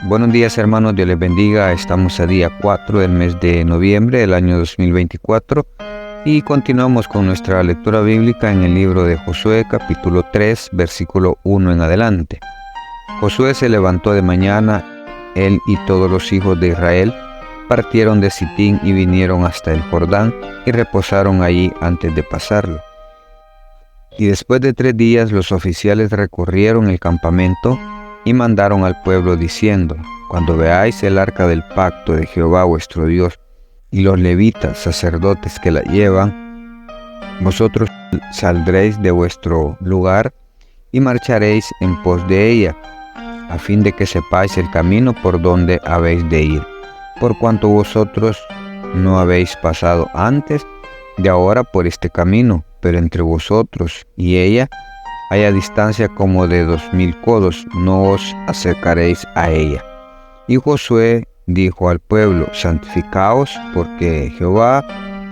Buenos días, hermanos, Dios les bendiga. Estamos a día 4 del mes de noviembre del año 2024 y continuamos con nuestra lectura bíblica en el libro de Josué, capítulo 3, versículo 1 en adelante. Josué se levantó de mañana, él y todos los hijos de Israel partieron de Sitín y vinieron hasta el Jordán y reposaron allí antes de pasarlo. Y después de 3 días los oficiales recorrieron el campamento y mandaron al pueblo diciendo: cuando veáis el arca del pacto de Jehová vuestro Dios y los levitas, sacerdotes que la llevan, vosotros saldréis de vuestro lugar y marcharéis en pos de ella, a fin de que sepáis el camino por donde habéis de ir, por cuanto vosotros no habéis pasado antes de ahora por este camino, pero entre vosotros y ella hay a distancia como de 2000 codos, no os acercaréis a ella. Y Josué dijo al pueblo: santificaos, porque Jehová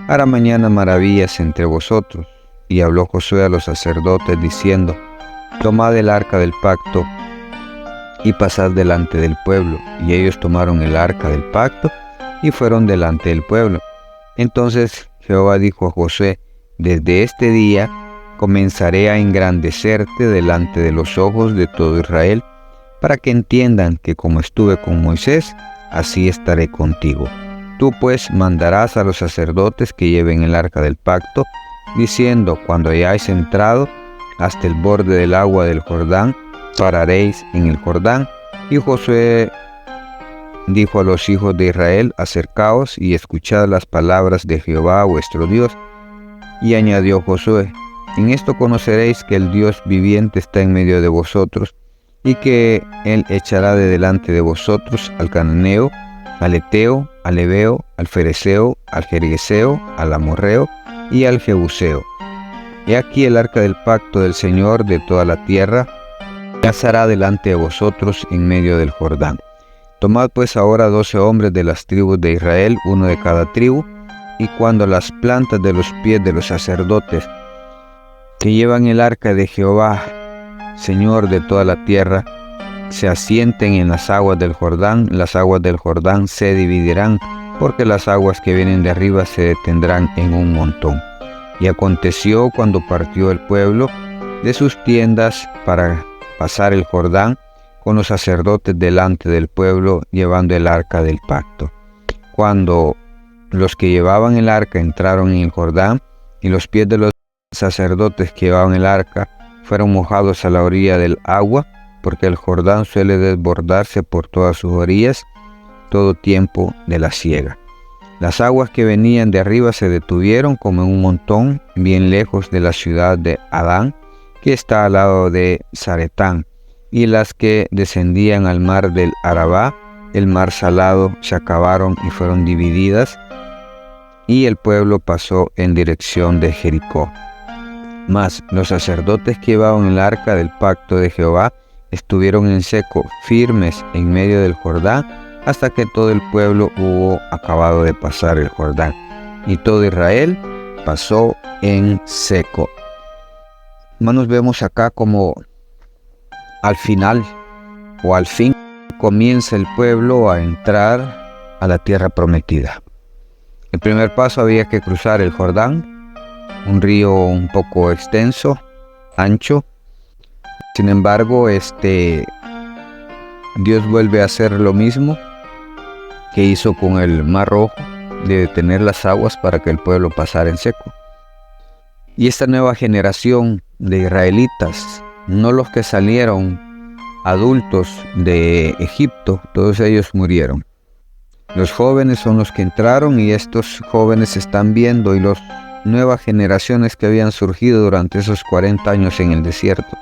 hará mañana maravillas entre vosotros. Y habló Josué a los sacerdotes diciendo: tomad el arca del pacto y pasad delante del pueblo. Y ellos tomaron el arca del pacto y fueron delante del pueblo. Entonces Jehová dijo a Josué: desde este día comenzaré a engrandecerte delante de los ojos de todo Israel, para que entiendan que como estuve con Moisés, así estaré contigo. Tú pues mandarás a los sacerdotes que lleven el arca del pacto, diciendo: cuando hayáis entrado hasta el borde del agua del Jordán, pararéis en el Jordán. Y Josué dijo a los hijos de Israel: acercaos y escuchad las palabras de Jehová vuestro Dios. Y añadió Josué: en esto conoceréis que el Dios viviente está en medio de vosotros, y que Él echará de delante de vosotros al cananeo, al eteo, al heveo, al fereceo, al gergeseo, al amorreo y al jebuseo. He aquí el arca del pacto del Señor de toda la tierra, pasará delante de vosotros en medio del Jordán. Tomad pues ahora 12 hombres de las tribus de Israel, uno de cada tribu, y cuando las plantas de los pies de los sacerdotes que llevan el arca de Jehová, Señor de toda la tierra, se asienten en las aguas del Jordán se dividirán, porque las aguas que vienen de arriba se detendrán en un montón. Y aconteció cuando partió el pueblo de sus tiendas para pasar el Jordán, con los sacerdotes delante del pueblo llevando el arca del pacto. Cuando los que llevaban el arca entraron en el Jordán, y los pies de los sacerdotes que llevaban el arca fueron mojados a la orilla del agua, porque el Jordán suele desbordarse por todas sus orillas todo tiempo de la siega. Las aguas que venían de arriba se detuvieron como en un montón, bien lejos de la ciudad de Adán, que está al lado de Zaretán, y las que descendían al mar del Arabá, el mar salado, se acabaron y fueron divididas, y el pueblo pasó en dirección de Jericó. Mas los sacerdotes que llevaban el arca del pacto de Jehová estuvieron en seco, firmes en medio del Jordán, hasta que todo el pueblo hubo acabado de pasar el Jordán. Y todo Israel pasó en seco. Hermanos, vemos acá como al final o al fin comienza el pueblo a entrar a la tierra prometida. El primer paso había que cruzar el Jordán, un río un poco extenso, ancho. Sin embargo, Dios vuelve a hacer lo mismo que hizo con el Mar Rojo, de detener las aguas para que el pueblo pasara en seco. Y esta nueva generación de israelitas, no los que salieron adultos de Egipto, todos ellos murieron. Los jóvenes son los que entraron, y estos jóvenes están viendo, y las nuevas generaciones que habían surgido durante esos 40 años en el desierto,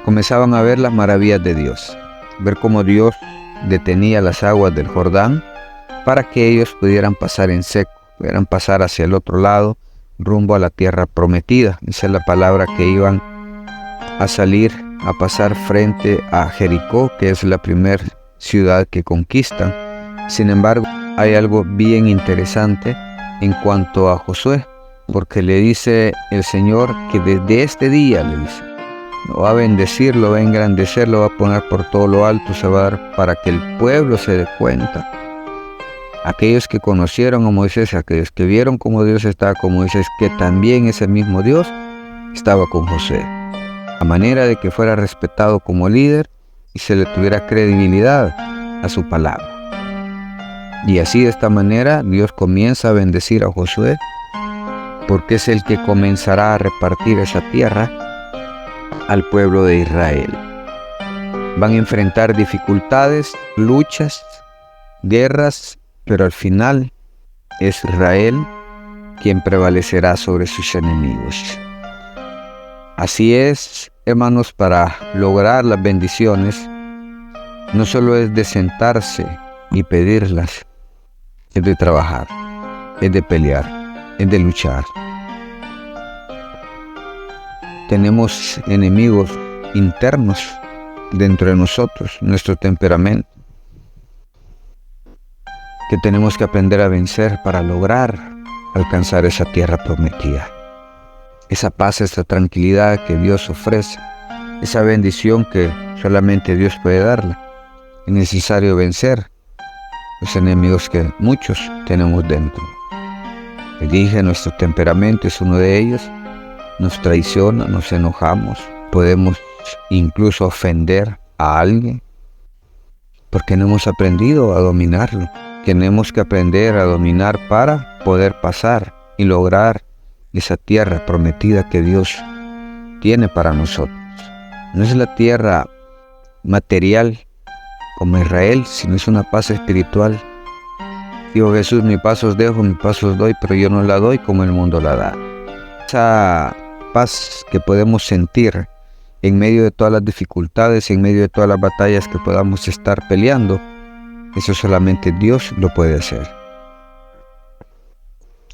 comenzaban a ver las maravillas de Dios, ver cómo Dios detenía las aguas del Jordán para que ellos pudieran pasar en seco, pudieran pasar hacia el otro lado, rumbo a la tierra prometida. Esa es la palabra, que iban a salir a pasar frente a Jericó, que es la primera ciudad que conquistan. Sin embargo, hay algo bien interesante en cuanto a Josué, porque le dice el Señor que desde este día, le dice, Lo va a bendecir, lo va a engrandecer, lo va a poner por todo lo alto, se va a dar para que el pueblo se dé cuenta. Aquellos que conocieron a Moisés, aquellos que vieron cómo Dios estaba con Moisés, que también ese mismo Dios estaba con Josué. A manera de que fuera respetado como líder y se le tuviera credibilidad a su palabra. Y así de esta manera Dios comienza a bendecir a Josué, porque es el que comenzará a repartir esa tierra al pueblo de Israel. Van a enfrentar dificultades, luchas, guerras, pero al final es Israel quien prevalecerá sobre sus enemigos. Así es, hermanos, para lograr las bendiciones, no solo es de sentarse y pedirlas, es de trabajar, es de pelear, es de luchar. Tenemos enemigos internos dentro de nosotros, nuestro temperamento, que tenemos que aprender a vencer para lograr alcanzar esa tierra prometida. Esa paz, esa tranquilidad que Dios ofrece, esa bendición que solamente Dios puede darla. Es necesario vencer los enemigos que muchos tenemos dentro. Les dije, nuestro temperamento es uno de ellos. Nos traiciona, nos enojamos, podemos incluso ofender a alguien porque no hemos aprendido a dominarlo. Tenemos que aprender a dominar para poder pasar y lograr esa tierra prometida que Dios tiene para nosotros. No es la tierra material como Israel, sino es una paz espiritual. Dijo Jesús, mi paz os dejo, mi paz os doy, pero yo no la doy como el mundo la da. Esa paz que podemos sentir en medio de todas las dificultades, en medio de todas las batallas que podamos estar peleando, eso solamente Dios lo puede hacer.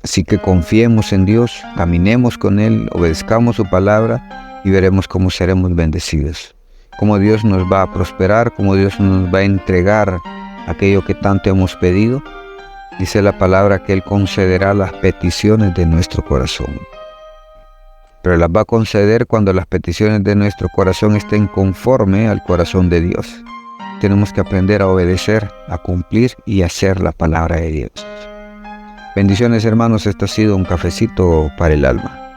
Así que confiemos en Dios, caminemos con Él, obedezcamos su palabra y veremos cómo seremos bendecidos. Cómo Dios nos va a prosperar, cómo Dios nos va a entregar aquello que tanto hemos pedido. Dice la palabra que Él concederá las peticiones de nuestro corazón. Pero las va a conceder cuando las peticiones de nuestro corazón estén conforme al corazón de Dios. Tenemos que aprender a obedecer, a cumplir y hacer la palabra de Dios. Bendiciones, hermanos, esto ha sido un cafecito para el alma.